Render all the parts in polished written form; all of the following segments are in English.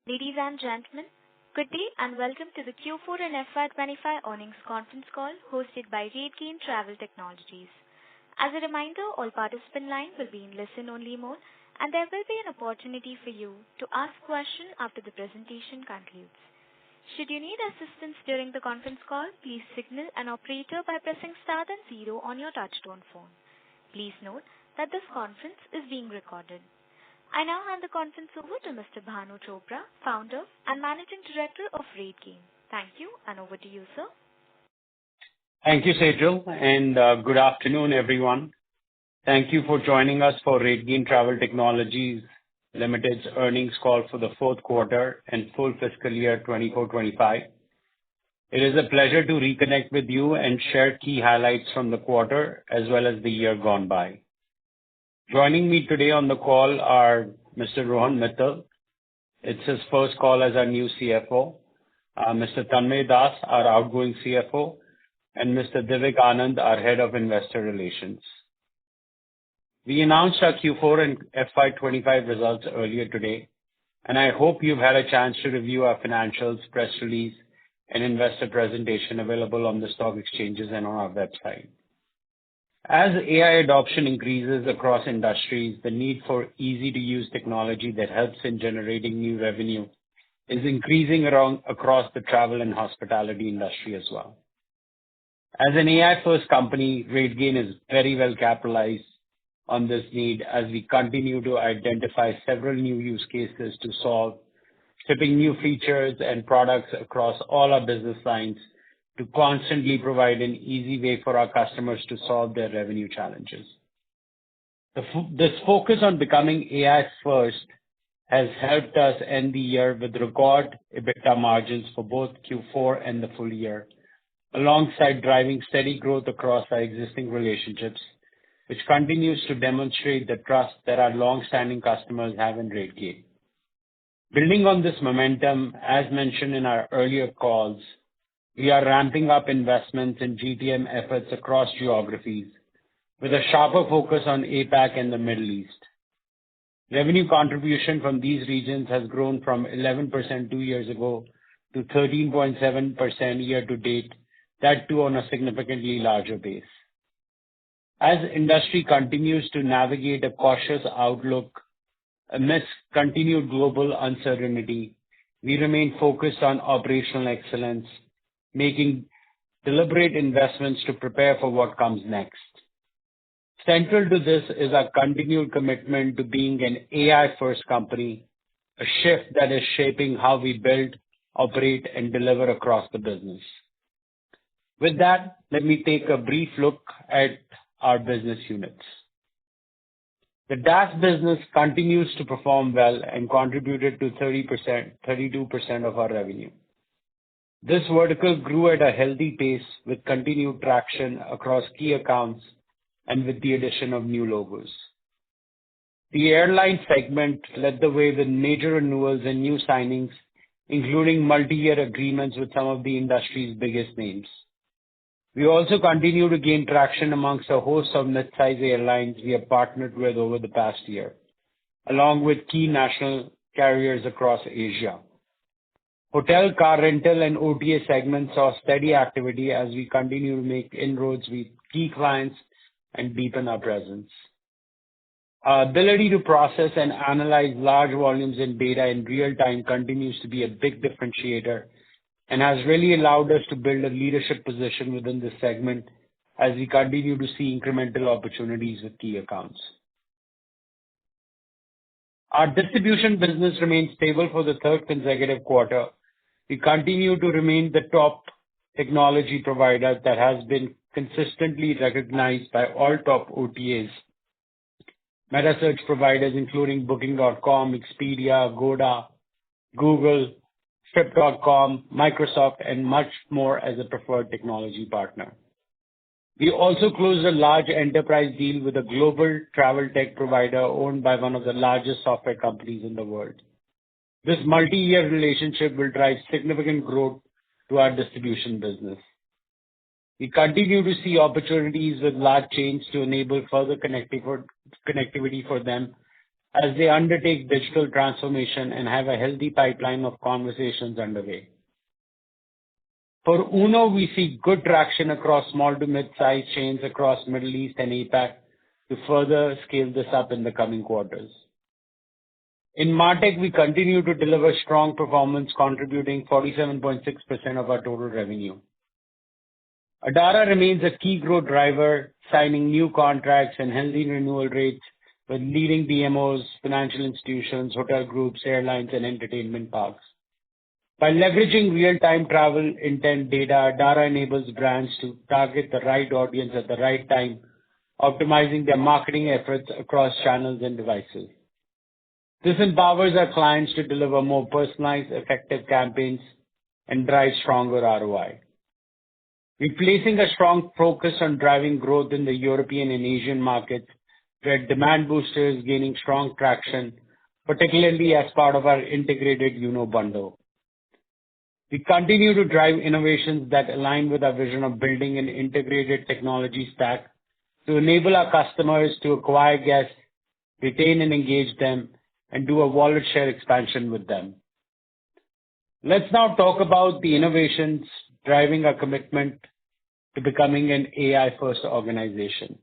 Ladies and gentlemen, good day and welcome to the Q4 and FY'25 earnings conference call hosted by RateGain Travel Technologies. As a reminder, all participant lines will be in listen-only mode, and there will be an opportunity for you to ask questions after the presentation concludes. Should you need assistance during the conference call, please signal an operator by pressing star then zero on your touchtone phone. Please note that this conference is being recorded. I now hand the conference over to Mr. Bhanu Chopra, Founder and Managing Director of RateGain. Thank you, and over to you, sir. Thank you, Sejal, and good afternoon, everyone. Thank you for joining us for RateGain Travel Technologies Limited's earnings call for the fourth quarter and full fiscal year 24-25. It is a pleasure to reconnect with you and share key highlights from the quarter as well as the year gone by. Joining me today on the call are Mr. Rohan Mittal. It's his first call as our new CFO. Mr. Tanmay Das, our outgoing CFO, and Mr. Divik Anand, our Head of Investor Relations. We announced our Q4 and FY'25 results earlier today, and I hope you've had a chance to review our financials, press release, and investor presentation available on the stock exchanges and on our website. As AI adoption increases across industries, the need for easy-to-use technology that helps in generating new revenue is increasing across the travel and hospitality industry as well. As an AI-first company, RateGain is very well capitalized on this need as we continue to identify several new use cases to solve, shipping new features and products across all our business lines to constantly provide an easy way for our customers to solve their revenue challenges. This focus on becoming AI first has helped us end the year with record EBITDA margins for both Q4 and the full year, alongside driving steady growth across our existing relationships, which continues to demonstrate the trust that our long-standing customers have in RateGain. Building on this momentum, as mentioned in our earlier calls, we are ramping up investments in GTM efforts across geographies with a sharper focus on APAC and the Middle East. Revenue contribution from these regions has grown from 11% 2 years ago to 13.7% year to date, that too on a significantly larger base. As industry continues to navigate a cautious outlook amidst continued global uncertainty, we remain focused on operational excellence, making deliberate investments to prepare for what comes next. Central to this is our continued commitment to being an AI-first company, a shift that is shaping how we build, operate, and deliver across the business. With that, let me take a brief look at our business units. The DaaS business continues to perform well and contributed to 32% of our revenue. This vertical grew at a healthy pace with continued traction across key accounts and with the addition of new logos. The airline segment led the way with major renewals and new signings, including multi-year agreements with some of the industry's biggest names. We also continue to gain traction amongst a host of mid-size airlines we have partnered with over the past year, along with key national carriers across Asia. Hotel, car rental, and OTA segments saw steady activity as we continue to make inroads with key clients and deepen our presence. Our ability to process and analyze large volumes in data in real time continues to be a big differentiator and has really allowed us to build a leadership position within this segment as we continue to see incremental opportunities with key accounts. Our distribution business remains stable for the third consecutive quarter. We continue to remain the top technology provider that has been consistently recognized by all top OTAs, meta search providers including Booking.com, Expedia, Agoda, Google, Trip.com, Microsoft, and much more as a preferred technology partner. We also closed a large enterprise deal with a global travel tech provider owned by one of the largest software companies in the world. This multi-year relationship will drive significant growth to our distribution business. We continue to see opportunities with large chains to enable further connectivity for them as they undertake digital transformation and have a healthy pipeline of conversations underway. For Uno, we see good traction across small to mid-sized chains across Middle East and APAC to further scale this up in the coming quarters. In MarTech, we continue to deliver strong performance, contributing 47.6% of our total revenue. Adara remains a key growth driver, signing new contracts and healthy renewal rates with leading DMOs, financial institutions, hotel groups, airlines, and entertainment parks. By leveraging real-time travel intent data, Adara enables brands to target the right audience at the right time, optimizing their marketing efforts across channels and devices. This empowers our clients to deliver more personalized, effective campaigns and drive stronger ROI. We're placing a strong focus on driving growth in the European and Asian markets, where Demand Booster is gaining strong traction, particularly as part of our integrated Uno bundle. We continue to drive innovations that align with our vision of building an integrated technology stack to enable our customers to acquire guests, retain and engage them, and do a wallet share expansion with them. Let's now talk about the innovations driving our commitment to becoming an AI-first organization.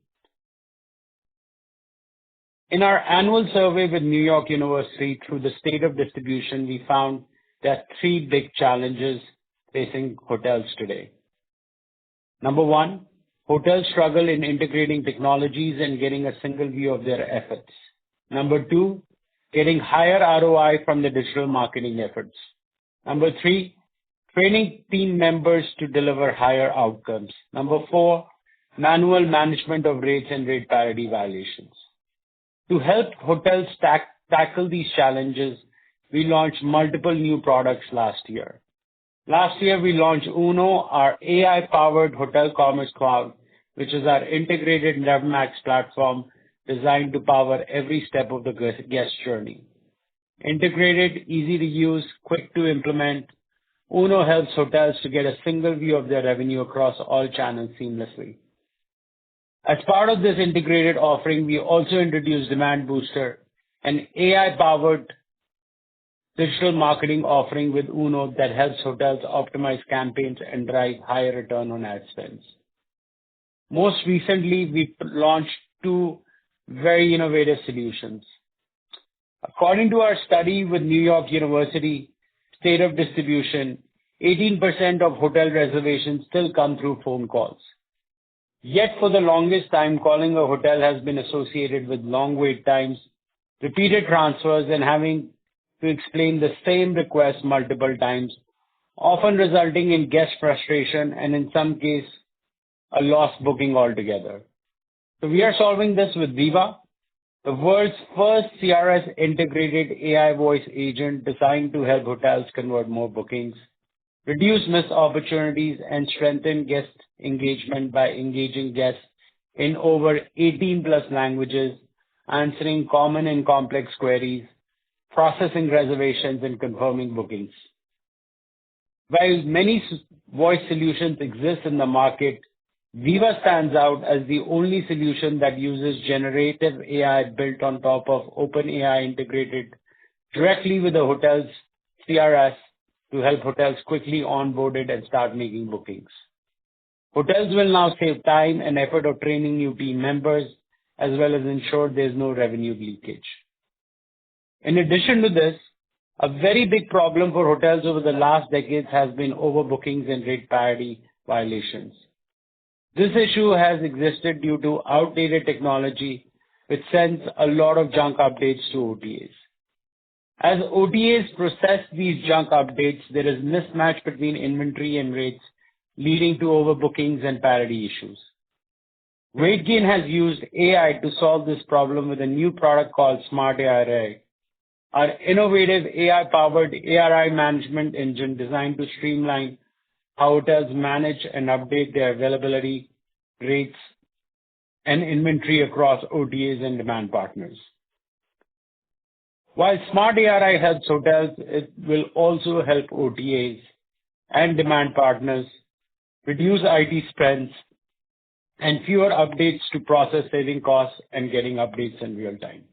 In our annual survey with New York University through the state of distribution, we found there are three big challenges facing hotels today. Number one, hotels struggle in integrating technologies and getting a single view of their efforts. Number two, getting higher ROI from the digital marketing efforts. Number three, training team members to deliver higher outcomes. Number four, manual management of rates and rate parity violations. To help hotels tackle these challenges, we launched multiple new products last year. Last year, we launched Uno, our AI-powered hotel commerce cloud, which is our integrated NevMax platform designed to power every step of the guest journey. Integrated, easy to use, quick to implement, Uno helps hotels to get a single view of their revenue across all channels seamlessly. As part of this integrated offering, we also introduced Demand Booster, an AI-powered digital marketing offering with Uno that helps hotels optimize campaigns and drive higher return on ad spends. Most recently, we launched two very innovative solutions. According to our study with New York University State of Distribution, 18% of hotel reservations still come through phone calls. Yet for the longest time, calling a hotel has been associated with long wait times, repeated transfers, and having to explain the same request multiple times, often resulting in guest frustration and in some cases, a lost booking altogether. So we are solving this with Viva, the world's first CRS integrated AI voice agent designed to help hotels convert more bookings, reduce missed opportunities, and strengthen guest engagement by engaging guests in over 18 plus languages, answering common and complex queries, processing reservations, and confirming bookings. While many voice solutions exist in the market, Viva stands out as the only solution that uses generative AI built on top of OpenAI integrated directly with the hotel's CRS to help hotels quickly onboard it and start making bookings. Hotels will now save time and effort of training new team members, as well as ensure there's no revenue leakage. In addition to this, a very big problem for hotels over the last decades has been overbookings and rate parity violations. This issue has existed due to outdated technology, which sends a lot of junk updates to OTAs. As OTAs process these junk updates, there is mismatch between inventory and rates, leading to overbookings and parity issues. RateGain has used AI to solve this problem with a new product called Smart ARI, our innovative AI-powered ARI management engine designed to streamline how hotels manage and update their availability, rates, and inventory across OTAs and demand partners. While Smart ARI helps hotels, it will also help OTAs and demand partners reduce IT spends and fewer updates to process, saving costs and getting updates in real time.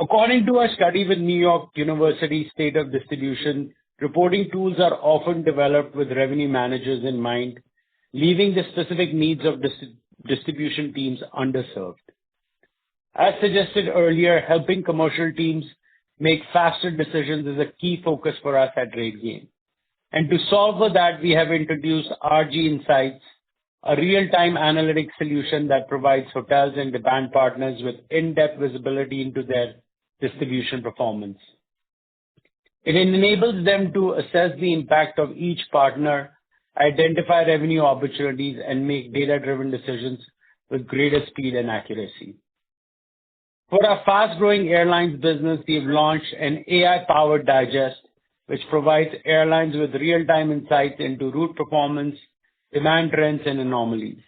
According to a study with New York University State of Distribution, reporting tools are often developed with revenue managers in mind, leaving the specific needs of distribution teams underserved. As suggested earlier, helping commercial teams make faster decisions is a key focus for us at RateGain. And to solve for that, we have introduced RG Insights, a real-time analytics solution that provides hotels and demand partners with in-depth visibility into their distribution performance. It enables them to assess the impact of each partner, identify revenue opportunities, and make data-driven decisions with greater speed and accuracy. For our fast-growing airlines business, we've launched an AI-powered digest, which provides airlines with real-time insights into route performance, demand trends, and anomalies.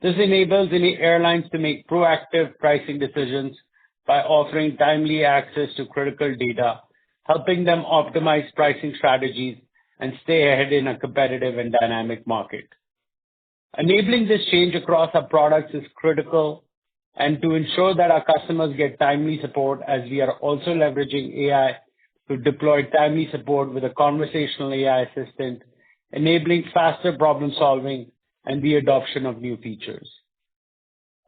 This enables any airlines to make proactive pricing decisions by offering timely access to critical data, helping them optimize pricing strategies and stay ahead in a competitive and dynamic market. Enabling this change across our products is critical, and to ensure that our customers get timely support, as we are also leveraging AI to deploy timely support with a conversational AI assistant, enabling faster problem-solving and the adoption of new features.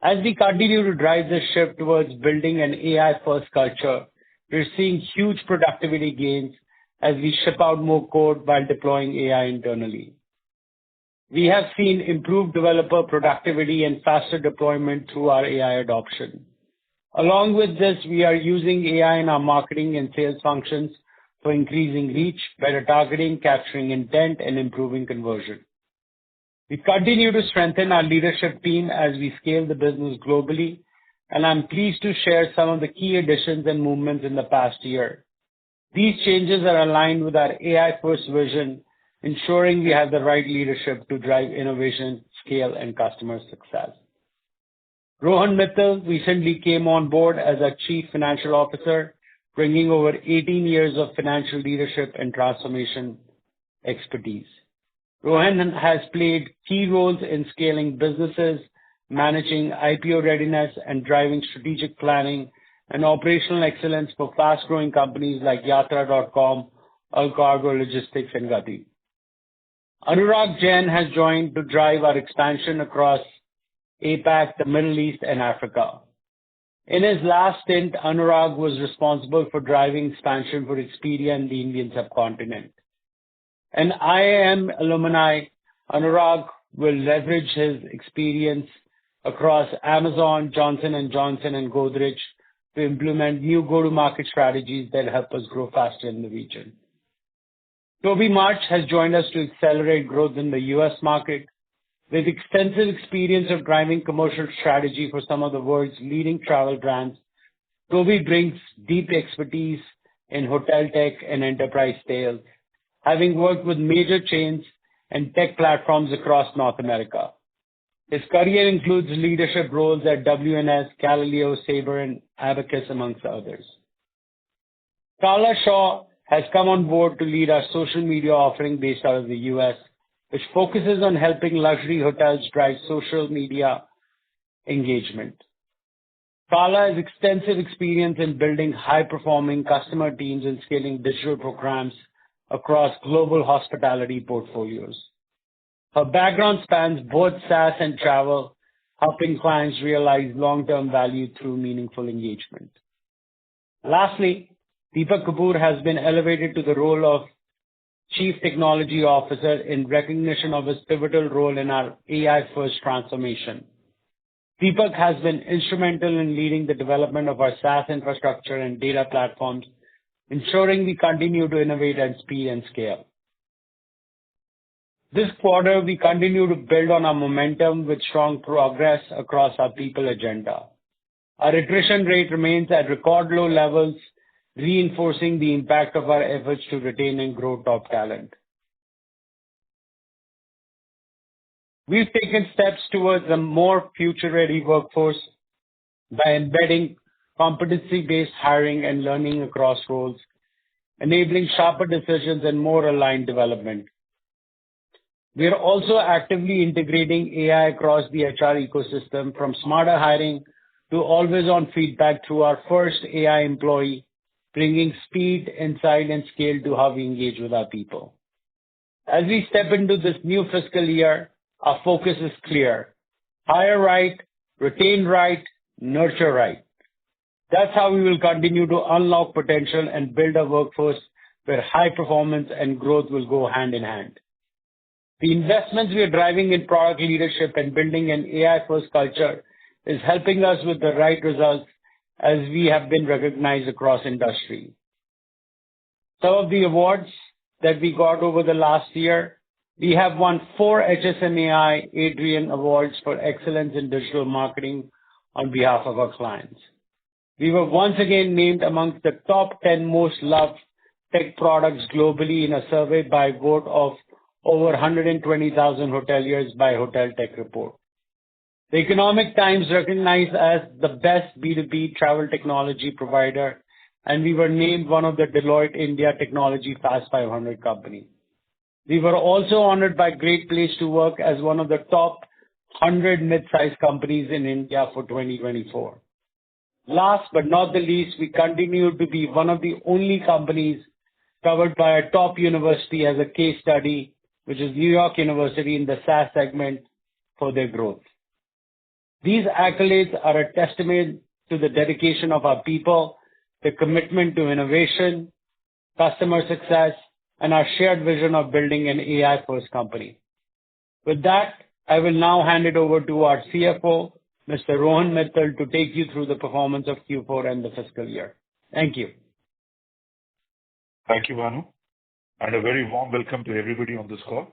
As we continue to drive this shift towards building an AI-first culture, we're seeing huge productivity gains as we ship out more code while deploying AI internally. We have seen improved developer productivity and faster deployment through our AI adoption. Along with this, we are using AI in our marketing and sales functions for increasing reach, better targeting, capturing intent, and improving conversion. We continue to strengthen our leadership team as we scale the business globally, and I'm pleased to share some of the key additions and movements in the past year. These changes are aligned with our AI-first vision, ensuring we have the right leadership to drive innovation, scale, and customer success. Rohan Mittal recently came on board as our Chief Financial Officer, bringing over 18 years of financial leadership and transformation expertise. Rohan has played key roles in scaling businesses, managing IPO readiness, and driving strategic planning and operational excellence for fast-growing companies like Yatra.com, Alcargo Logistics, and Gati. Anurag Jain has joined to drive our expansion across APAC, the Middle East, and Africa. In his last stint, Anurag was responsible for driving expansion for Expedia in the Indian subcontinent. An IIM alumni, Anurag will leverage his experience across Amazon, Johnson & Johnson, and Godrej to implement new go-to-market strategies that help us grow faster in the region. Toby March has joined us to accelerate growth in the U.S. market. With extensive experience of driving commercial strategy for some of the world's leading travel brands, Toby brings deep expertise in hotel tech and enterprise sales, having worked with major chains and tech platforms across North America. His career includes leadership roles at WNS, Galileo, Sabre, and Abacus, amongst others. Carla Shaw has come on board to lead our social media offering based out of the U.S., which focuses on helping luxury hotels drive social media engagement. Carla has extensive experience in building high-performing customer teams and scaling digital programs across global hospitality portfolios. Her background spans both SaaS and travel, helping clients realize long-term value through meaningful engagement. Lastly, Deepak Kapoor has been elevated to the role of Chief Technology Officer in recognition of his pivotal role in our AI-first transformation. Deepak has been instrumental in leading the development of our SaaS infrastructure and data platforms, ensuring we continue to innovate at speed and scale. This quarter, we continue to build on our momentum with strong progress across our people agenda. Our attrition rate remains at record low levels, reinforcing the impact of our efforts to retain and grow top talent. We've taken steps towards a more future-ready workforce by embedding competency-based hiring and learning across roles, enabling sharper decisions and more aligned development. We are also actively integrating AI across the HR ecosystem, from smarter hiring to always-on feedback through our first AI employee, bringing speed, insight, and scale to how we engage with our people. As we step into this new fiscal year, our focus is clear: hire right, retain right, nurture right. That's how we will continue to unlock potential and build a workforce where high performance and growth will go hand in hand. The investments we are driving in product leadership and building an AI-first culture is helping us with the right results as we have been recognized across industry. Some of the awards that we got over the last year, we have won 4 HSMAI RateGain Awards for excellence in digital marketing on behalf of our clients. We were once again named amongst the top 10 most loved tech products globally in a survey by vote of over 120,000 hoteliers by Hotel Tech Report. The Economic Times recognized us as the best B2B travel technology provider, and we were named one of the Deloitte India Technology Fast 500 company. We were also honored by Great Place to Work as one of the top 100 mid-sized companies in India for 2024. Last but not the least, we continue to be one of the only companies covered by a top university as a case study, which is New York University in the SaaS segment for their growth. These accolades are a testament to the dedication of our people, the commitment to innovation, customer success, and our shared vision of building an AI-first company. With that, I will now hand it over to our CFO, Mr. Rohan Mittal, to take you through the performance of Q4 and the fiscal year. Thank you. Thank you, Bhanu, and a very warm welcome to everybody on this call.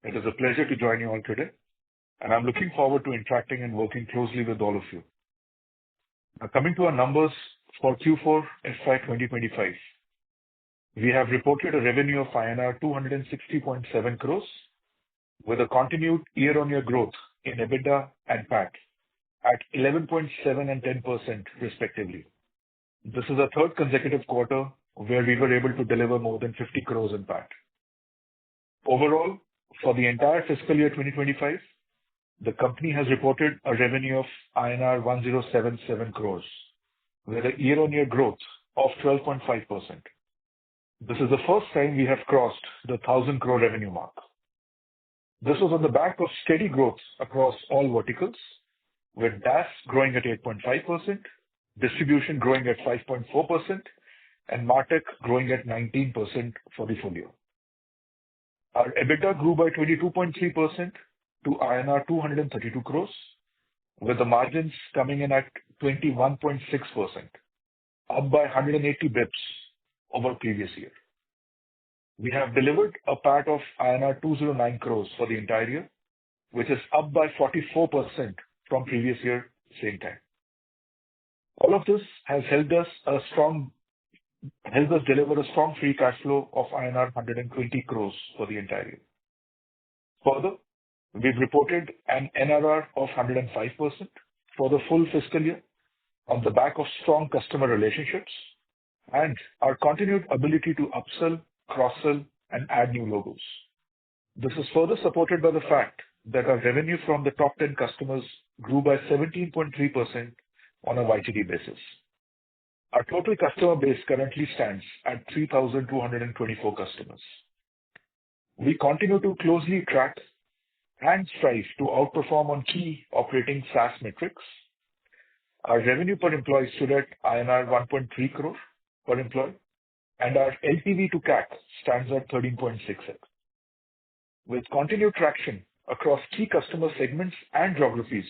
It is a pleasure to join you all today, and I'm looking forward to interacting and working closely with all of you. Now, coming to our numbers for Q4 FY 2025, we have reported a revenue of INR 260.7 crores with a continued year-on-year growth in EBITDA and PAT at 11.7 and 10% respectively. This is the third consecutive quarter where we were able to deliver more than 50 crores in PAT. Overall, for the entire fiscal year 2025, the company has reported a revenue of INR 1077 crores with a year-on-year growth of 12.5%. This is the first time we have crossed the 1,000 crore revenue mark. This was on the back of steady growth across all verticals, with DaaS growing at 8.5%, distribution growing at 5.4%, and MarTech growing at 19% for the full year. Our EBITDA grew by 22.3% to INR 232 crores, with the margins coming in at 21.6%, up by 180 bips over previous year. We have delivered a PAT of INR 209 crores for the entire year, which is up by 44% from previous year same time. All of this has helped us deliver a strong free cash flow of INR 120 crores for the entire year. Further, we've reported an NRR of 105% for the full fiscal year on the back of strong customer relationships and our continued ability to upsell, cross-sell, and add new logos. This is further supported by the fact that our revenue from the top 10 customers grew by 17.3% on a YTD basis. Our total customer base currently stands at 3,224 customers. We continue to closely track and strive to outperform on key operating SaaS metrics. Our revenue per employee stood at INR 1.3 crore per employee, and our LTV to CAC stands at 13.6x. With continued traction across key customer segments and geographies,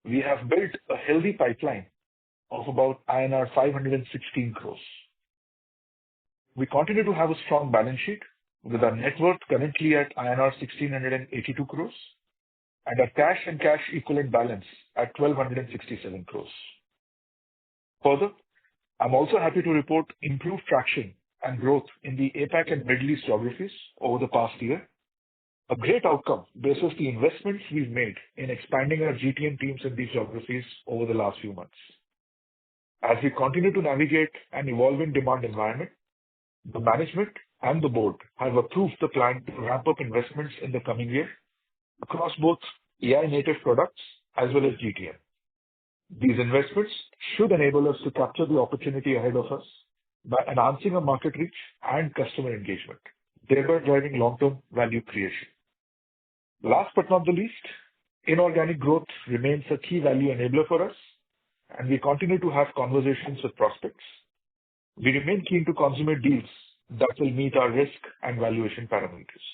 we have built a healthy pipeline of about INR 516 crores. We continue to have a strong balance sheet with our net worth currently at INR 1,682 crores and our cash and cash equivalent balance at 1,267 crores. Further, I'm also happy to report improved traction and growth in the APAC and Middle East geographies over the past year, a great outcome based on the investments we've made in expanding our GTM teams in these geographies over the last few months. As we continue to navigate an evolving demand environment, the management and the board have approved the plan to ramp up investments in the coming year across both AI native products as well as GTM. These investments should enable us to capture the opportunity ahead of us by enhancing our market reach and customer engagement, thereby driving long-term value creation. Last but not the least, inorganic growth remains a key value enabler for us, and we continue to have conversations with prospects. We remain keen to consummate deals that will meet our risk and valuation parameters.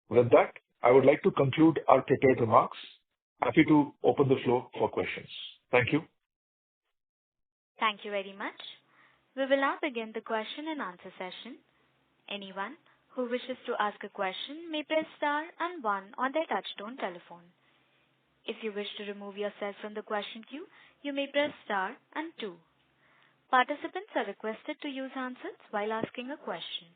With that, I would like to conclude our prepared remarks. Happy to open the floor for questions. Thank you. Thank you very much. We will now begin the question and answer session. Anyone who wishes to ask a question may press star and one on their touchtone telephone. If you wish to remove yourself from the question queue, you may press star and two. Participants are requested to use handsets while asking a question.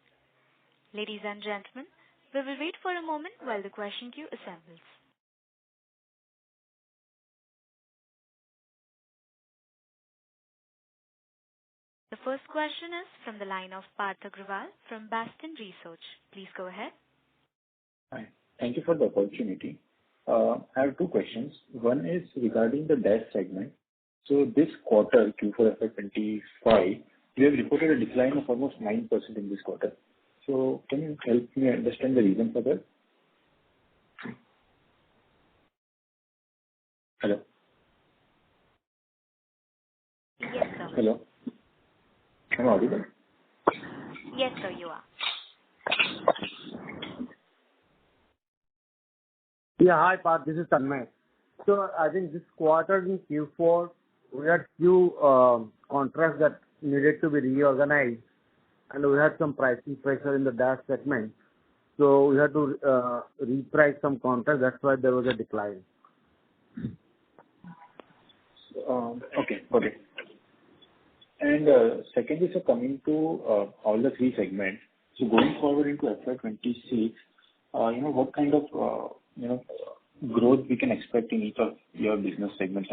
Ladies and gentlemen, we will wait for a moment while the question queue assembles. The first question is from the line of Parth Agrawal from Bastion Research. Please go ahead. Hi. Thank you for the opportunity. I have two questions. One is regarding the DaaS segment. So this quarter, Q4 FY'25, we have reported a decline of almost 9% in this quarter. So can you help me understand the reason for that? Hello? Yes, sir. Hello? Am I audible? Yes, sir, you are. Yeah, hi, Parth. This is Tanmay. So I think this quarter in Q4, we had few contracts that needed to be reorganized, and we had some pricing pressure in the DaaS segment. So we had to reprice some contracts. That's why there was a decline. Okay. And secondly, so coming to all the three segments, so going forward into FY'26, what kind of growth we can expect in each of your business segments?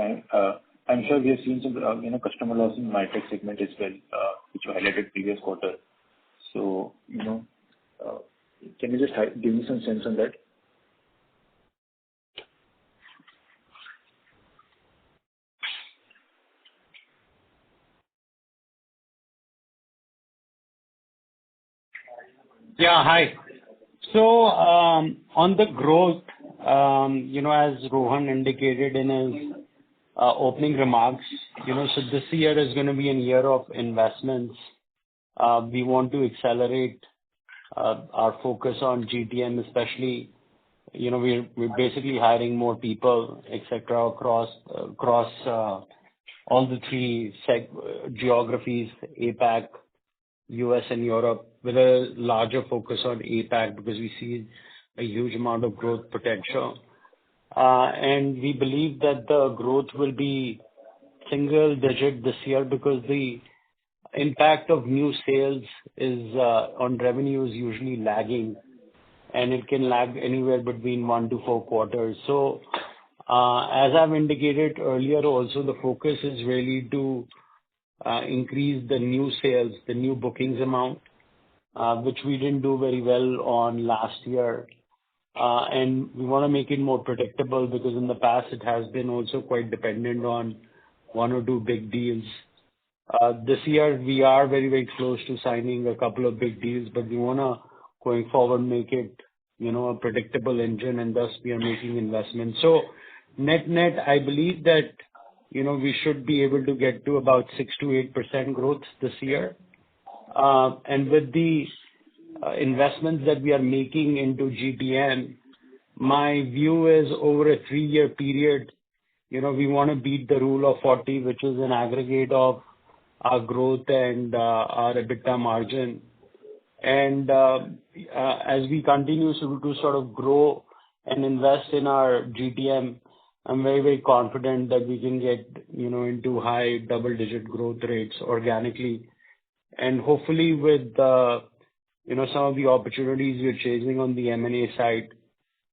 I'm sure we have seen some customer loss in my tech segment as well, which you highlighted previous quarter. So can you just give me some sense on that? Yeah, hi. So on the growth, as Rohan indicated in his opening remarks, so this year is going to be a year of investments. We want to accelerate our focus on GTM, especially, we're basically hiring more people, etc., across all the three geographies, APAC, US and Europe, with a larger focus on APAC because we see a huge amount of growth potential. And we believe that the growth will be single digit this year because the impact of new sales is on revenue is usually lagging, and it can lag anywhere between 1 to 4 quarters. So as I've indicated earlier, also the focus is really to increase the new sales, the new bookings amount, which we didn't do very well on last year. And we want to make it more predictable because in the past it has been also quite dependent on 1 or 2 big deals. This year we are very, very close to signing a couple of big deals, but we want to, going forward, make it, a predictable engine, and thus we are making investments. So net, I believe that we should be able to get to about 6 to 8% growth this year. And with the investments that we are making into GTM, my view is over a 3-year period, we want to beat the rule of 40, which is an aggregate of our growth and our EBITDA margin. And as we continue to sort of grow and invest in our GTM, I'm very, very confident that we can get, into high double-digit growth rates organically. And hopefully with, some of the opportunities we're chasing on the M&A side,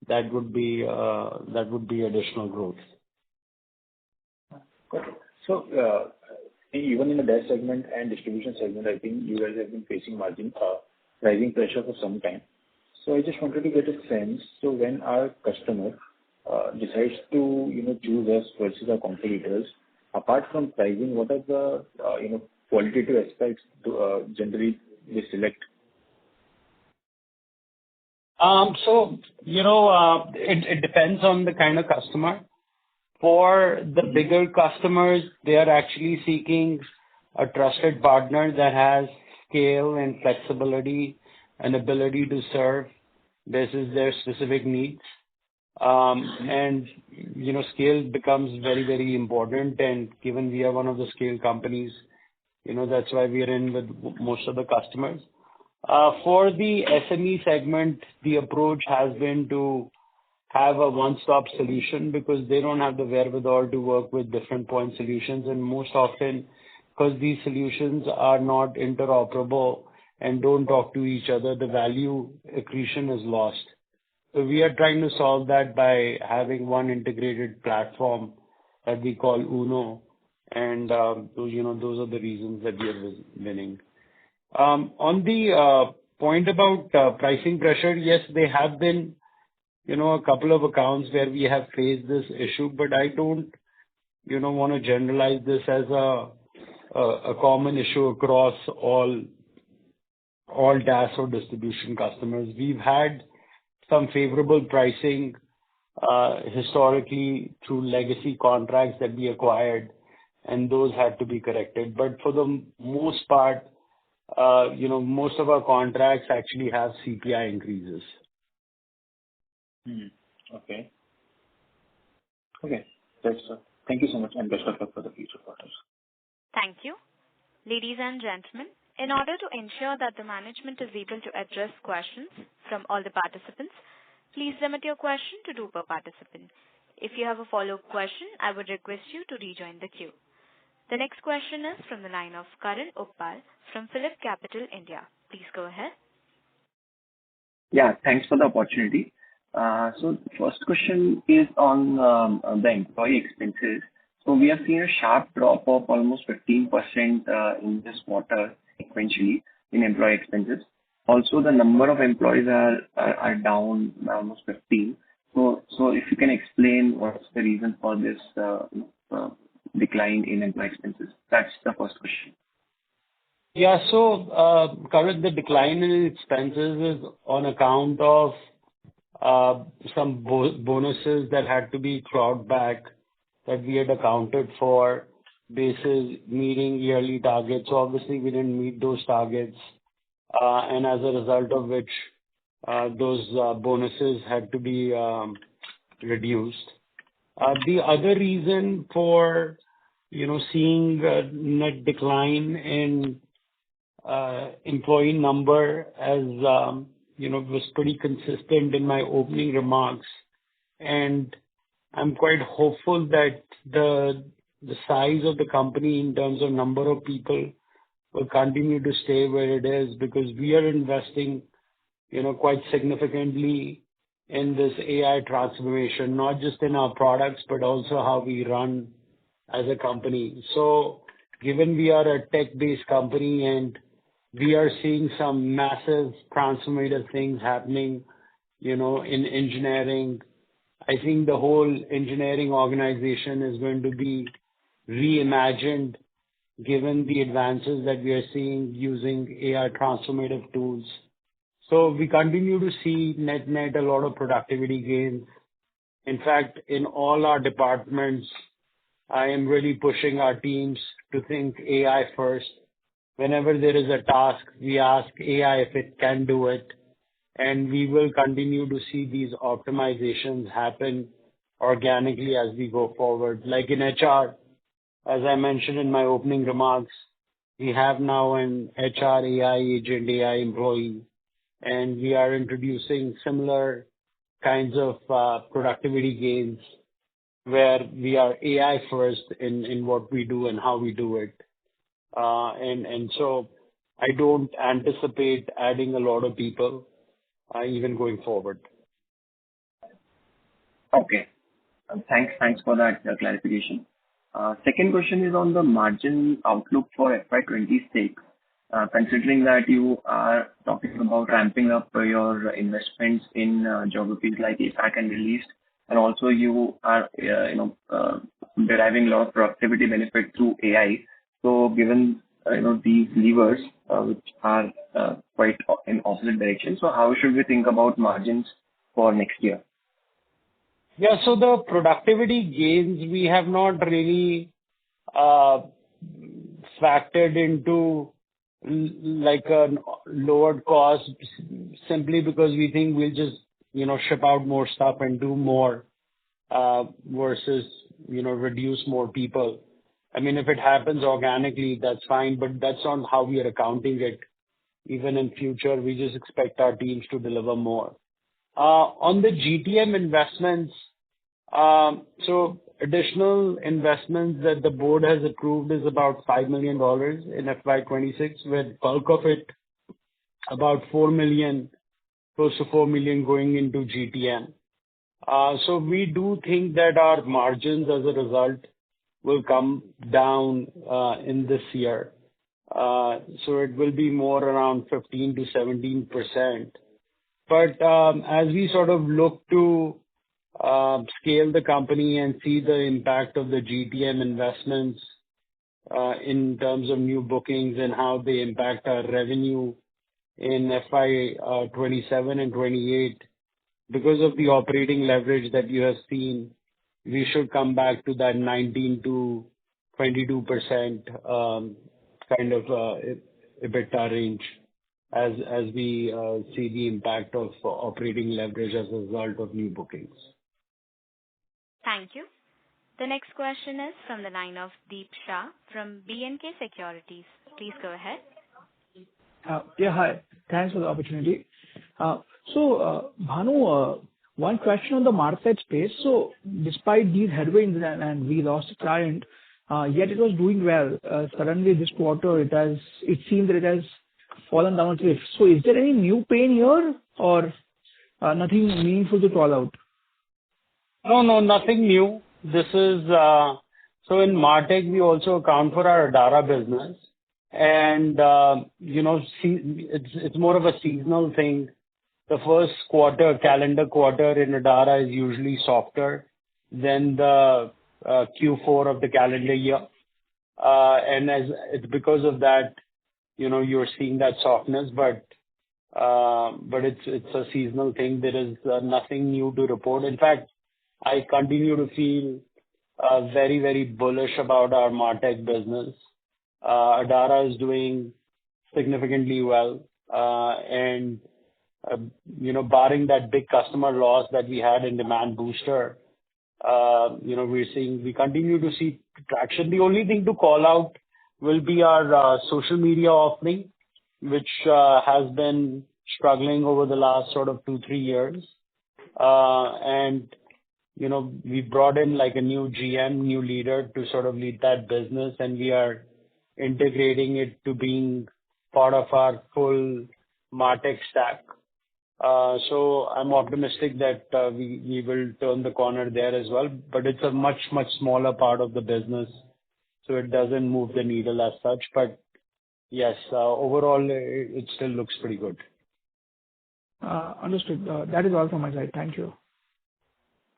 that would be additional growth. Okay. So even in the DaaS segment and distribution segment, I think you guys have been facing rising pressure for some time. So I just wanted to get a sense. So when our customer decides to choose us versus our competitors, apart from pricing, what are the, qualitative aspects generally they select? It depends on the kind of customer. For the bigger customers, they are actually seeking a trusted partner that has scale and flexibility and ability to serve. This is their specific needs. Scale becomes very, very important. And given we are one of the scale companies, that's why we are in with most of the customers. For the SME segment, the approach has been to have a one-stop solution because they don't have the wherewithal to work with different point solutions. And most often, because these solutions are not interoperable and don't talk to each other, the value accretion is lost. So we are trying to solve that by having one integrated platform that we call Uno. And those are the reasons that we are winning. On the point about pricing pressure, yes, there have been, a couple of accounts where we have faced this issue, but I don't, want to generalize this as a common issue across all DaaS or distribution customers. We've had some favorable pricing historically through legacy contracts that we acquired, and those had to be corrected. But for the most part, most of our contracts actually have CPI increases. Okay. That's thank you so much, and best of luck for the future quarters. Thank you. Ladies and gentlemen, in order to ensure that the management is able to address questions from all the participants, please limit your question to 2 per participant. If you have a follow-up question, I would request you to rejoin the queue. The next question is from the line of Karan Uppal from Phillip Capital India. Please go ahead. Yeah, thanks for the opportunity. So the first question is on the employee expenses. So we have seen a sharp drop of almost 15% in this quarter sequentially in employee expenses. Also, the number of employees are down by almost 15. So if you can explain what's the reason for this decline in employee expenses. That's the first question. Yeah. So, Karan, the decline in expenses is on account of some bonuses that had to be clawed back that we had accounted for basis meeting yearly targets. So obviously, we didn't meet those targets, and as a result of which, those bonuses had to be reduced. The other reason for seeing a net decline in employee number as was pretty consistent in my opening remarks, and I'm quite hopeful that the size of the company in terms of number of people will continue to stay where it is because we are investing quite significantly in this AI transformation, not just in our products, but also how we run as a company. So given we are a tech-based company and we are seeing some massive transformative things happening, in engineering, I think the whole engineering organization is going to be reimagined given the advances that we are seeing using AI transformative tools. So we continue to see net a lot of productivity gains. In fact, in all our departments, I am really pushing our teams to think AI first. Whenever there is a task, we ask AI if it can do it, and we will continue to see these optimizations happen organically as we go forward. Like in HR, as I mentioned in my opening remarks, we have now an HR AI agent, AI employee, and we are introducing similar kinds of productivity gains where we are AI first in what we do and how we do it. And so I don't anticipate adding a lot of people even going forward. Okay. Thanks for that clarification. Second question is on the margin outlook for FY'26. Considering that you are talking about ramping up your investments in geographies like APAC and Middle East, and also you are deriving a lot of productivity benefit through AI. So given these levers, which are quite in opposite direction, so how should we think about margins for next year? Yeah, so the productivity gains we have not really factored into like a lowered cost simply because we think we'll just, ship out more stuff and do more versus, reduce more people. I mean, if it happens organically, that's fine, but that's not how we are accounting it. Even in future, we just expect our teams to deliver more. On the GTM investments, so additional investments that the board has approved is about $5 million in FY'26, with bulk of it, about close to 4 million going into GTM. So we do think that our margins as a result will come down in this year. So it will be more around 15 to 17%. But as we sort of look to scale the company and see the impact of the GTM investments in terms of new bookings and how they impact our revenue in FY'27 and 28, because of the operating leverage that you have seen, we should come back to that 19 to 22% kind of EBITDA range as we see the impact of operating leverage as a result of new bookings. Thank you. The next question is from the line of Deep Shah from B&K Securities. Please go ahead. Yeah, hi. Thanks for the opportunity. So, Bhanu, one question on the MarTech space. So, despite these headwinds and we lost a client, yet it was doing well. Suddenly, this quarter, it seems that it has fallen down a cliff. So, is there any new pain here or nothing meaningful to call out? No, nothing new. This is so in MarTech, we also account for our Adara business. And, it's more of a seasonal thing. The first quarter, calendar quarter in Adara is usually softer than the Q4 of the calendar year. And as it's because of that, you're seeing that softness, but it's a seasonal thing. There is nothing new to report. In fact, I continue to feel very, very bullish about our MarTech business. Adara is doing significantly well. And, barring that big customer loss that we had in Demand Booster, we continue to see traction. The only thing to call out will be our social media offering, which has been struggling over the last sort of 2-3 years. And, we brought in like a new GM, new leader to sort of lead that business, and we are integrating it to being part of our full MarTech stack. So I'm optimistic that we will turn the corner there as well, but it's a much, much smaller part of the business, so it doesn't move the needle as such. But yes, overall, it still looks pretty good. Understood. That is all from my side. Thank you.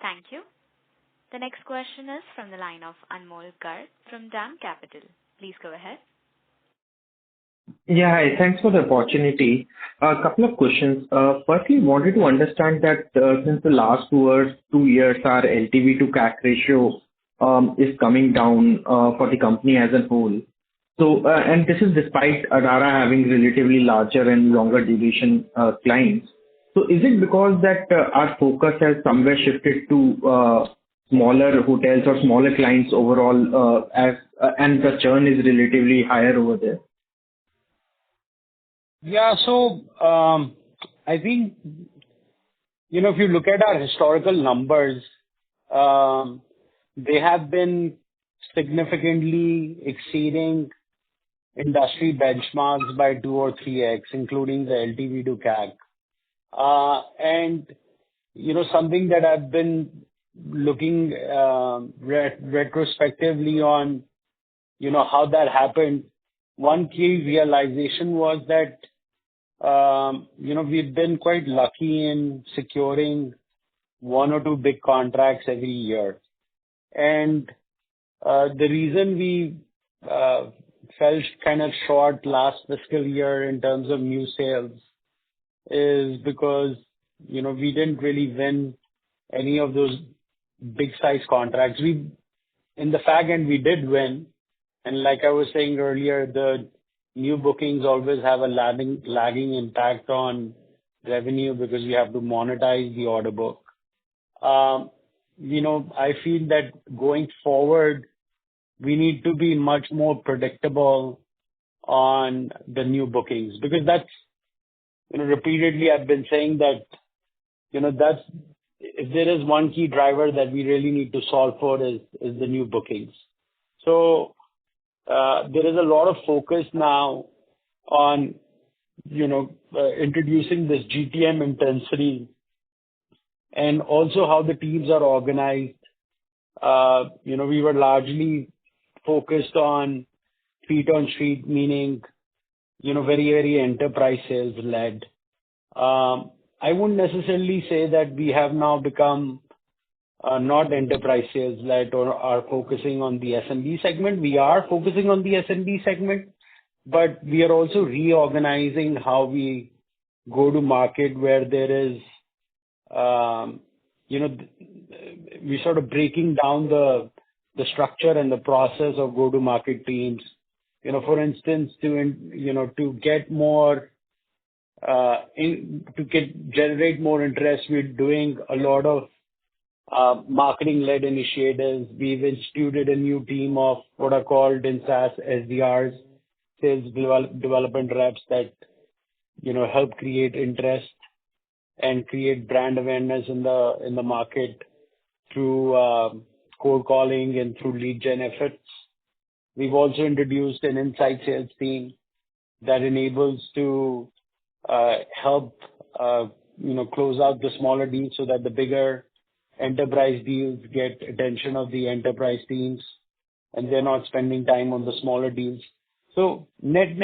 Thank you. The next question is from the line of Anmol Garg from DAM Capital. Please go ahead. Yeah, hi. Thanks for the opportunity. A couple of questions. Firstly, wanted to understand that since the last 2 years, our LTV to CAC ratio is coming down for the company as a whole. So, and this is despite Adara having relatively larger and longer duration clients. So, is it because that our focus has somewhere shifted to smaller hotels or smaller clients overall, and the churn is relatively higher over there? Yeah, so I think, if you look at our historical numbers, they have been significantly exceeding industry benchmarks by 2 or 3x, including the LTV to CAC. And, something that I've been looking retrospectively on, how that happened. One key realization was that, we've been quite lucky in securing 1 or 2 big contracts every year. And The reason we fell kind of short last fiscal year in terms of new sales is because, we didn't really win any of those big size contracts. In the fag end, we did win. And like I was saying earlier, the new bookings always have a lagging impact on revenue because we have to monetize the order book. I feel that going forward, we need to be much more predictable on the new bookings because that's, repeatedly I've been saying that, that's, if there is one key driver that we really need to solve for is the new bookings. So, there is a lot of focus now on, introducing this GTM intensity and also how the teams are organized. We were largely focused on feet on street, meaning, very, very enterprise sales led. I wouldn't necessarily say that we have now become not enterprise sales led or are focusing on the SMB segment. We are focusing on the SMB segment, but we are also reorganizing how we go to market where there is, we're sort of breaking down the structure and the process of go to market teams. For instance, to get more, generate more interest, we're doing a lot of marketing-led initiatives. We've instituted a new team of what are called in SaaS SDRs, sales development reps that, help create interest and create brand awareness in the market through cold calling and through lead gen efforts. We've also introduced an inside sales team that enables to help, close out the smaller deals so that the bigger enterprise deals get attention of the enterprise teams and they're not spending time on the smaller deals. So net,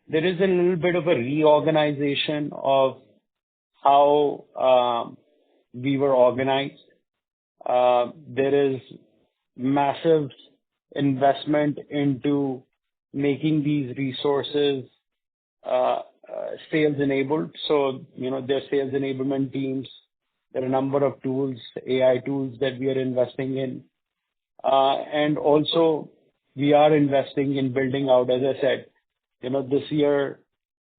there is a little bit of a reorganization of how we were organized. There is massive investment into making these resources sales enabled. So, their sales enablement teams, there are a number of tools, AI tools that we are investing in. And also we are investing in building out, as I said, this year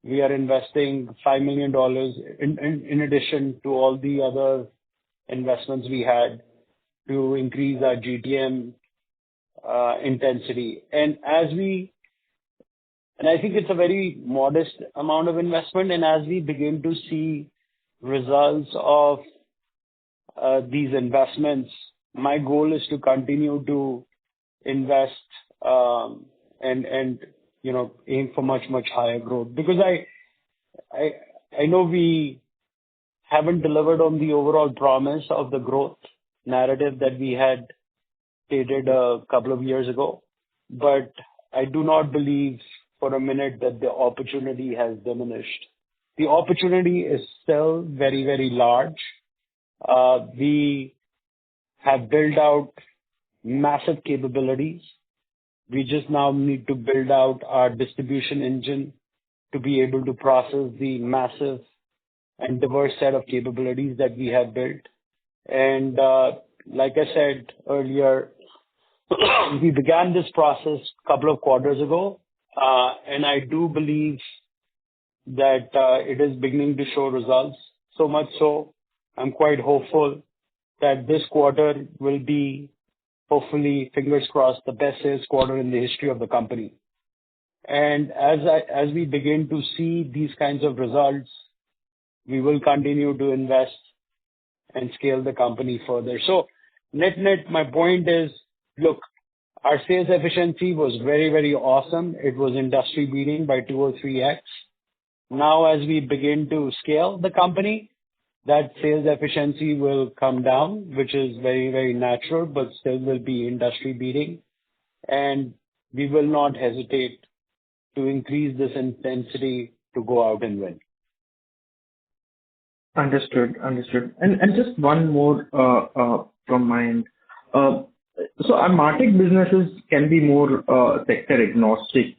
we are investing $5 million in addition to all the other investments we had to increase our GTM intensity. And I think it's a very modest amount of investment. And as we begin to see results of these investments, my goal is to continue to invest and aim for much higher growth because I know we haven't delivered on the overall promise of the growth narrative that we had stated a couple of years ago, but I do not believe for a minute that the opportunity has diminished. The opportunity is still very, very large. We have built out massive capabilities. We just now need to build out our distribution engine to be able to process the massive and diverse set of capabilities that we have built. And like I said earlier, we began this process a couple of quarters ago, and I do believe that it is beginning to show results. So much so, I'm quite hopeful that this quarter will be, hopefully, fingers crossed, the best sales quarter in the history of the company. And as we begin to see these kinds of results, we will continue to invest and scale the company further. So net, my point is, look, our sales efficiency was very, very awesome. It was industry beating by 2 or 3x. Now, as we begin to scale the company, that sales efficiency will come down, which is very, very natural, but still will be industry beating. And we will not hesitate to increase this intensity to go out and win. Understood. And just one more from my end. So our MarTech businesses can be more sector agnostic.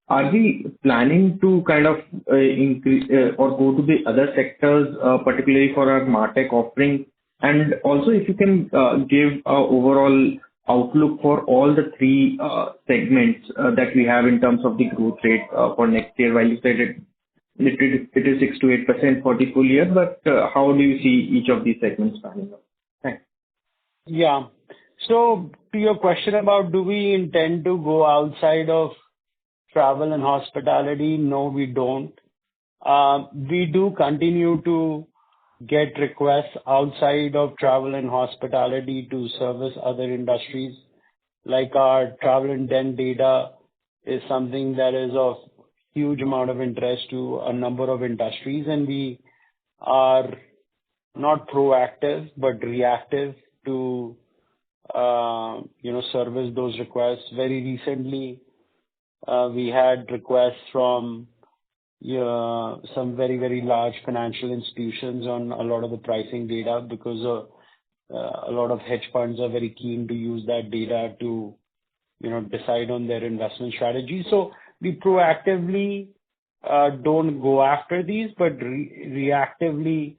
Are we planning to kind of increase or go to the other sectors, particularly for our MarTech offering? And also, if you can give overall outlook for all the three segments that we have in terms of the growth rate for next year, while you said it is 6 to 8% for the full year, but how do you see each of these segments panning out? Thanks. Yeah. So to your question about do we intend to go outside of travel and hospitality? No, we don't. We do continue to get requests outside of travel and hospitality to service other industries. Like our travel intent data is something that is of huge amount of interest to a number of industries, and we are not proactive but reactive to service those requests. Very recently, we had requests from some very, very large financial institutions on a lot of the pricing data because a lot of hedge funds are very keen to use that data to, decide on their investment strategy. So we proactively don't go after these, but reactively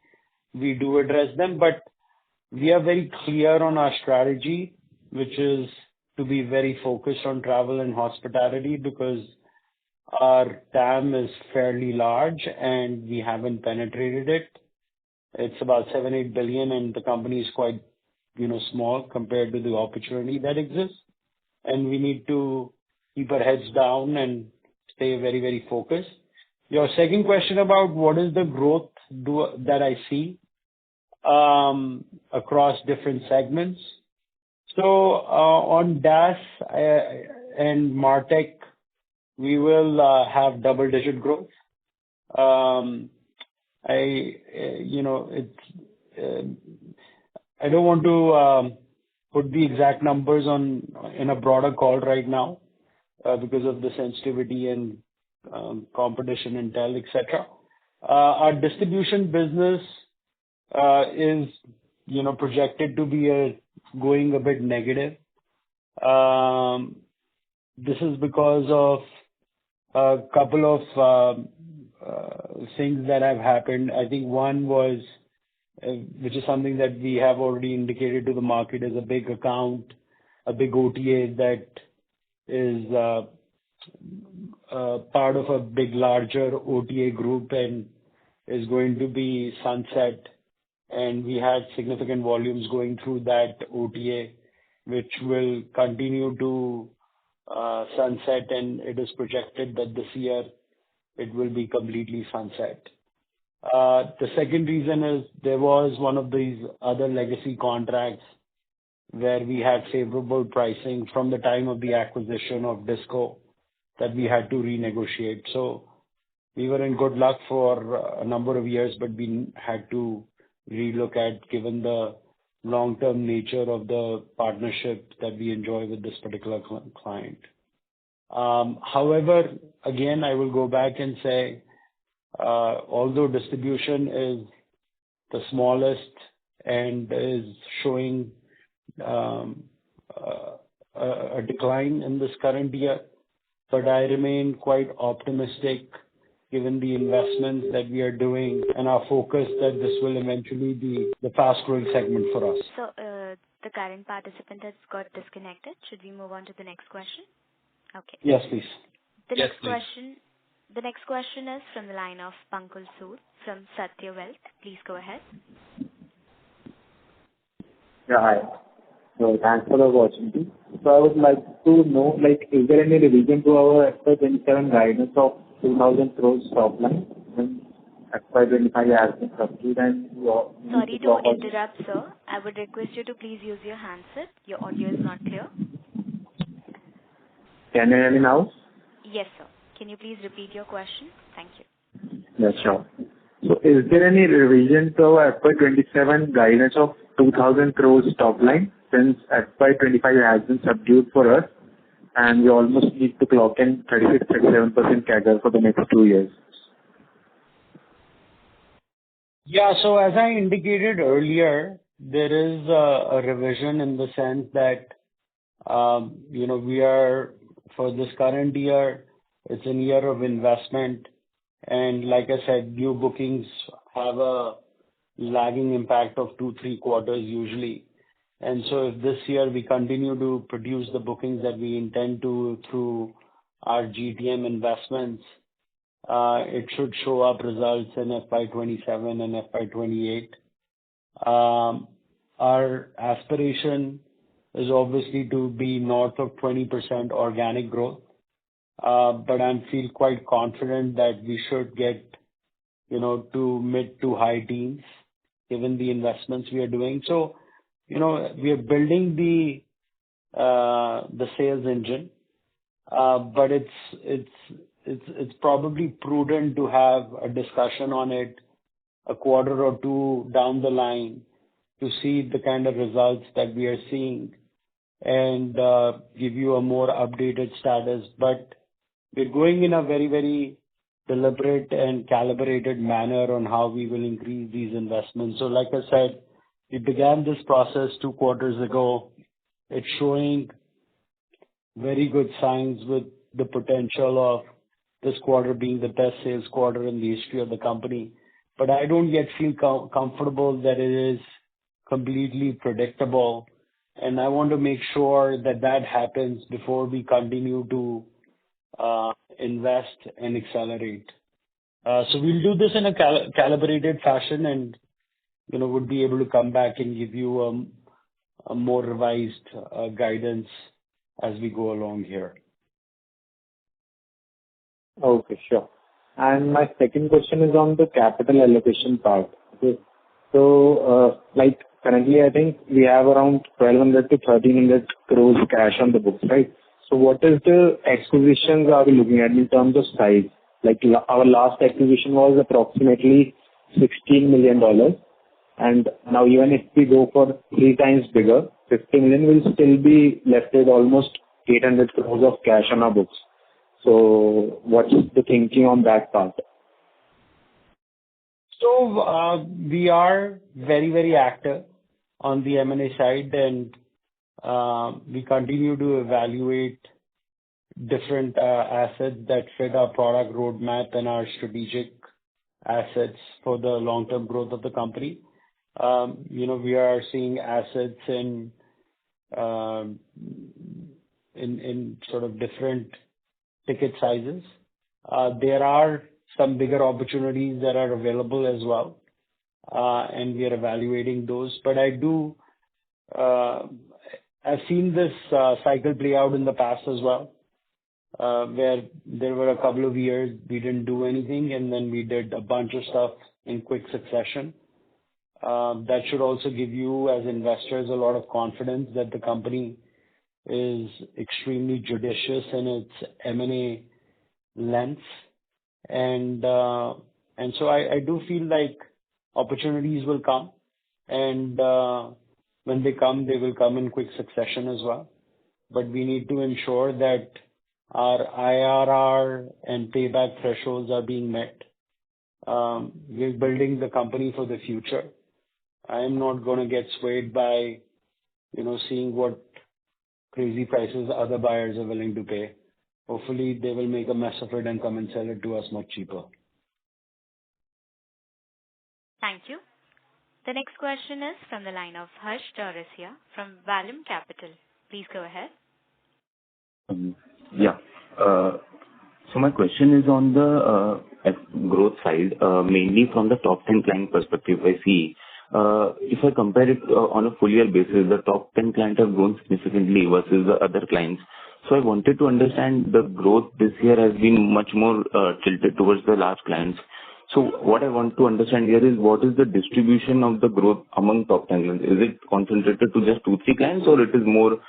we do address them. But we are very clear on our strategy, which is to be very focused on travel and hospitality because our TAM is fairly large and we haven't penetrated it. It's about 7-8 billion and the company is quite, small compared to the opportunity that exists. And we need to keep our heads down and stay very, very focused. Your second question about what is the growth that I see across different segments. So on DaaS and MarTech, we will have double-digit growth. I don't want to put the exact numbers in a broader call right now because of the sensitivity and competition intel, etc. Our distribution business is, projected to be going a bit negative. This is because of a couple of things that have happened. I think one was, which is something that we have already indicated to the market, is a big account, a big OTA that is part of a big, larger OTA group and is going to be sunset. And we had significant volumes going through that OTA, which will continue to sunset, and it is projected that this year it will be completely sunset. The second reason is there was one of these other legacy contracts where we had favorable pricing from the time of the acquisition of Disco that we had to renegotiate. So we were in good luck for a number of years, but we had to relook at given the long-term nature of the partnership that we enjoy with this particular client. However, again, I will go back and say, although distribution is the smallest and is showing a decline in this current year, but I remain quite optimistic given the investments that we are doing and our focus that this will eventually be the fast-growing segment for us. So the current participant has got disconnected. Should we move on to the next question? Okay. Yes, please. The next question is from the line of Pankaj Sood from Satya Wealth. Please go ahead. Yeah, hi. So thanks for the opportunity. So I would like to know, is there any revision to our FY'27 guidance of 2,000 crores top line when FY'25 has been subdued and Sorry to interrupt, sir. I would request you to please use your handset. Your audio is not clear. Can you hear me now? Yes, sir. Can you please repeat your question? Thank you. Yes, sure. So is there any revision to our FY'27 guidance of 2,000 crores top line since FY'25 has been subdued for us and we almost need to clock in 36-37% CAGR for the next 2 years? Yeah, so as I indicated earlier, there is a revision in the sense that, we are, for this current year, it's a year of investment. And like I said, new bookings have a lagging impact of 2-3 quarters usually. And so if this year we continue to produce the bookings that we intend to through our GTM investments, it should show up results in FY'27 and FY'28. Our aspiration is obviously to be north of 20% organic growth, but I feel quite confident that we should get, to mid to high teens, given the investments we are doing. So, we are building the sales engine, but it's probably prudent to have a discussion on it a quarter or two down the line to see the kind of results that we are seeing and give you a more updated status. But we're going in a very, very deliberate and calibrated manner on how we will increase these investments. So like I said, we began this process 2 quarters ago. It's showing very good signs with the potential of this quarter being the best sales quarter in the history of the company. But I don't yet feel comfortable that it is completely predictable. And I want to make sure that that happens before we continue to invest and accelerate. So we'll do this in a calibrated fashion and, would be able to come back and give you a more revised guidance as we go along here. Okay, sure. And my second question is on the capital allocation part. Okay. So, currently, I think we have around 1,200 to 1,300 crores cash on the books, right? So what is the acquisitions are we looking at in terms of size? Like our last acquisition was approximately $16 million. And now even if we go for 3 times bigger, 50 million will still be left with almost 800 crores of cash on our books. So what's the thinking on that part? So we are very, very active on the M&A side, and we continue to evaluate different assets that fit our product roadmap and our strategic assets for the long-term growth of the company. We are seeing assets in sort of different ticket sizes. There are some bigger opportunities that are available as well, and we are evaluating those. But I've seen this cycle play out in the past as well, where there were a couple of years we didn't do anything, and then we did a bunch of stuff in quick succession. That should also give you, as investors, a lot of confidence that the company is extremely judicious in its M&A lens. And so I do feel like opportunities will come, and when they come, they will come in quick succession as well. But we need to ensure that our IRR and payback thresholds are being met. We're building the company for the future. I am not going to get swayed by, seeing what crazy prices other buyers are willing to pay. Hopefully, they will make a mess of it and come and sell it to us much cheaper. Thank you. The next question is from the line of Harsh Chaurasia from Vallum Capital. Please go ahead. Yeah. So my question is on the growth side, mainly from the top 10 client perspective. I see if I compare it on a full year basis, the top 10 clients have grown significantly versus the other clients. So I wanted to understand the growth this year has been much more tilted towards the large clients. So what I want to understand here is what is the distribution of the growth among top 10 clients? Is it concentrated to just 2-3 clients, or it is more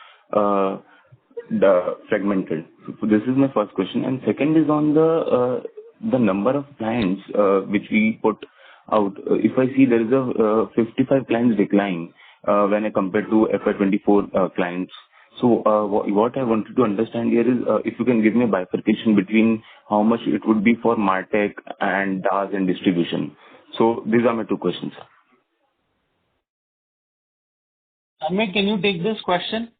fragmented? So this is my first question. And second is on the number of clients which we put out. If I see there is a 55 clients decline when I compare to FY'24 clients. So what I wanted to understand here is if you can give me a bifurcation between how much it would be for MarTech and DaaS and distribution. So these are my 2 questions. Tanmay, can you take this question?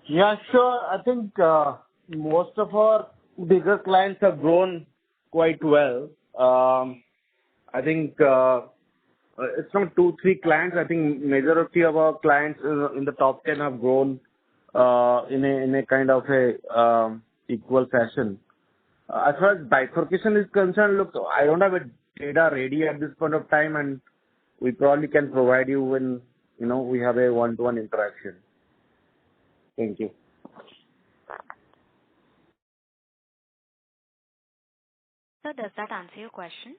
Yeah, sure. I think most of our bigger clients have grown quite well. I think it's from 2, 3 clients. I think majority of our clients in the top 10 have grown in a kind of a equal fashion. As far as bifurcation is concerned, look, I don't have a data ready at this point of time, and we probably can provide you when we have a one-to-one interaction. Thank you. So does that answer your question?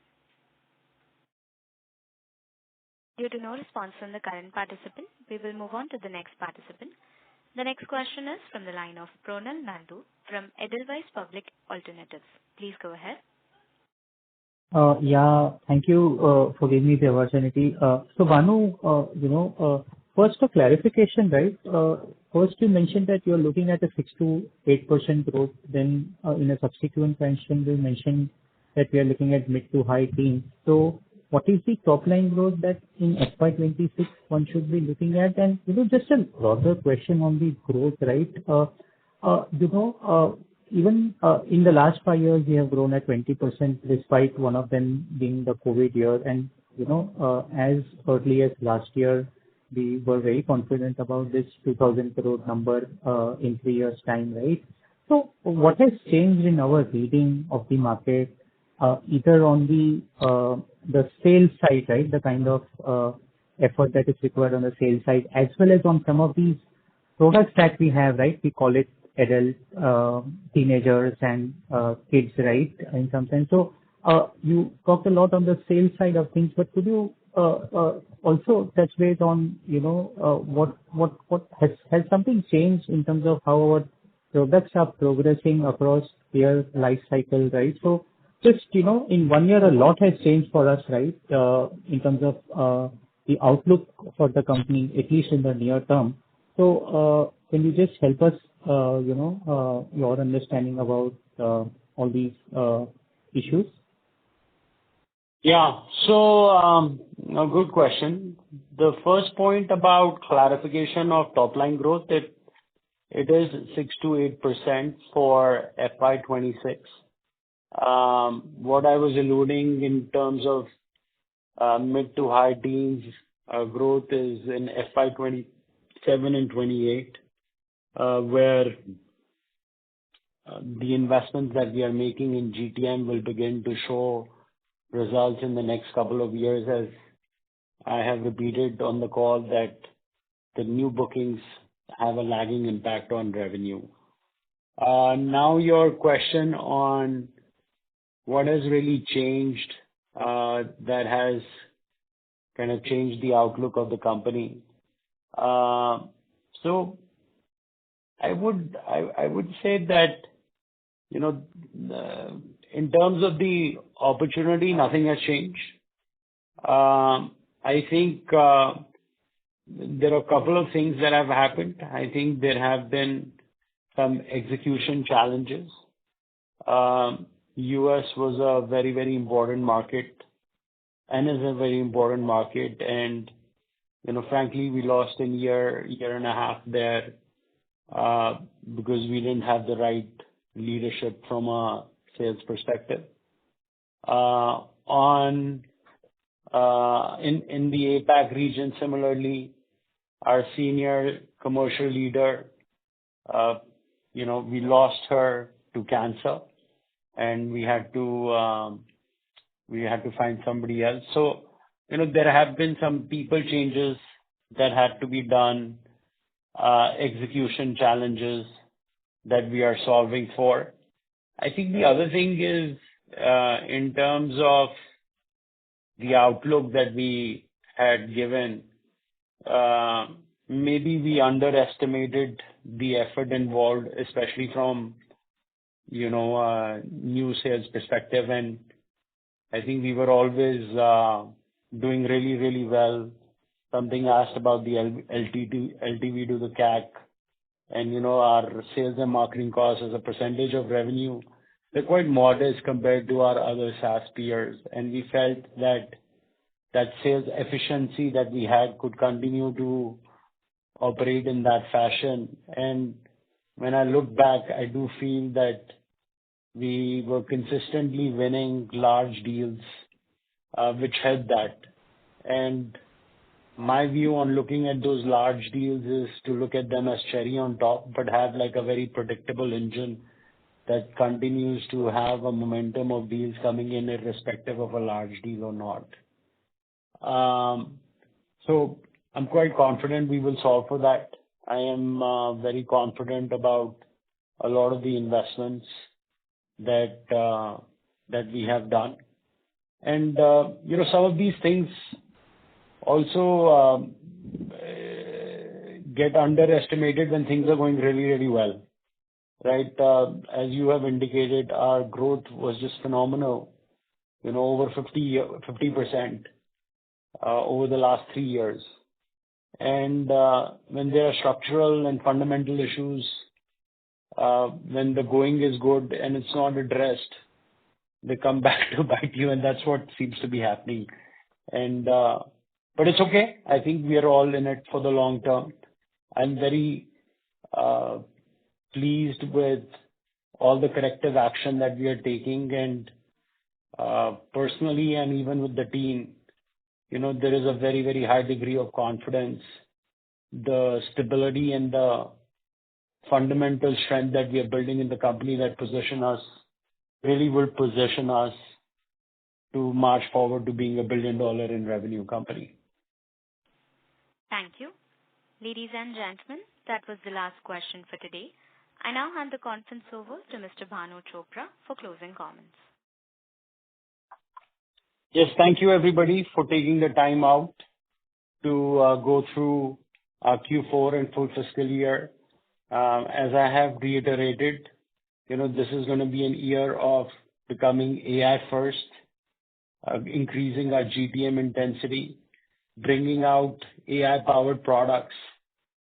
Due to no response from the current participant, we will move on to the next participant. The next question is from the line of Pronal Nandu from Edelweiss Public Alternatives. Please go ahead. Yeah, thank you for giving me the opportunity. So Bhanu, first a clarification, right? First you mentioned that you're looking at a 6 to 8% growth. Then in a subsequent mention, we mentioned that we are looking at mid to high teens. So what is the top line growth that in FY'26 one should be looking at? And just a broader question on the growth, right? Even in the last 5 years, we have grown at 20%, despite one of them being the COVID year. And as early as last year, we were very confident about this 2,000 crore number in 3 years' time, right? So what has changed in our reading of the market, either on the sales side, right, the kind of effort that is required on the sales side, as well as on some of these products that we have, right? We call it adult, teenagers and kids, right, in some sense. So you talked a lot on the sales side of things, but could you also touch base on, what has something changed in terms of how our products are progressing across their life cycle, right? So just, in 1 year, a lot has changed for us, right, in terms of the outlook for the company, at least in the near term. So can you just help us, your understanding about all these issues? Yeah. So, a good question. The first point about clarification of top line growth, it is 6 to 8% for FY'26. What I was alluding in terms of mid to high teens growth is in FY'27 and 28, where the investments that we are making in GTM will begin to show results in the next couple of years, as I have repeated on the call that the new bookings have a lagging impact on revenue. Now your question on what has really changed that has kind of changed the outlook of the company. So I would say that, in terms of the opportunity, nothing has changed. I think there are a couple of things that have happened. I think there have been some execution challenges. US was a very, very important market and is a very important market. And, frankly, we lost a year and a half there because we didn't have the right leadership from a sales perspective. In the APAC region, similarly, our senior commercial leader, we lost her to cancer, and we had to find somebody else. So, there have been some people changes that had to be done, execution challenges that we are solving for. I think the other thing is, in terms of the outlook that we had given, maybe we underestimated the effort involved, especially from, new sales perspective. And I think we were always doing really, really well. Something asked about the LTV to the CAC, and, our sales and marketing costs as a percentage of revenue, they're quite modest compared to our other SaaS peers. And we felt that that sales efficiency that we had could continue to operate in that fashion. And when I look back, I do feel that we were consistently winning large deals, which helped that. And my view on looking at those large deals is to look at them as cherry on top, but have like a very predictable engine that continues to have a momentum of deals coming in irrespective of a large deal or not. So I'm quite confident we will solve for that. I am very confident about a lot of the investments that we have done. And, some of these things also get underestimated when things are going really, really well, right? As you have indicated, our growth was just phenomenal, over 50% over the last 3 years. And when there are structural and fundamental issues, when the going is good and it's not addressed, they come back to bite you, and that's what seems to be happening. And but it's okay. I think we are all in it for the long term. I'm very pleased with all the corrective action that we are taking, and personally and even with the team, there is a very, very high degree of confidence. The stability and the fundamental strength that we are building in the company that really will position us to march forward to being $1 billion in revenue company. Thank you. Ladies and gentlemen, that was the last question for today. I now hand the conference over to Mr. Bhanu Chopra for closing comments. Yes, thank you everybody for taking the time out to go through our Q4 and full fiscal year. As I have reiterated, this is going to be an year of becoming AI first, increasing our GTM intensity, bringing out AI-powered products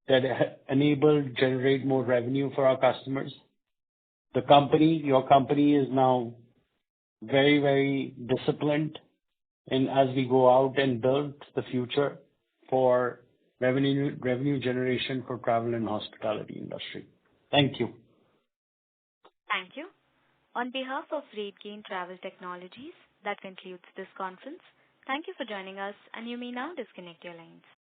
that generate more revenue for our customers. Your company is now very, very disciplined in as we go out and build the future for revenue generation for travel and hospitality industry. Thank you. Thank you. On behalf of RateGain Travel Technologies, that concludes this conference. Thank you for joining us, and you may now disconnect your lines.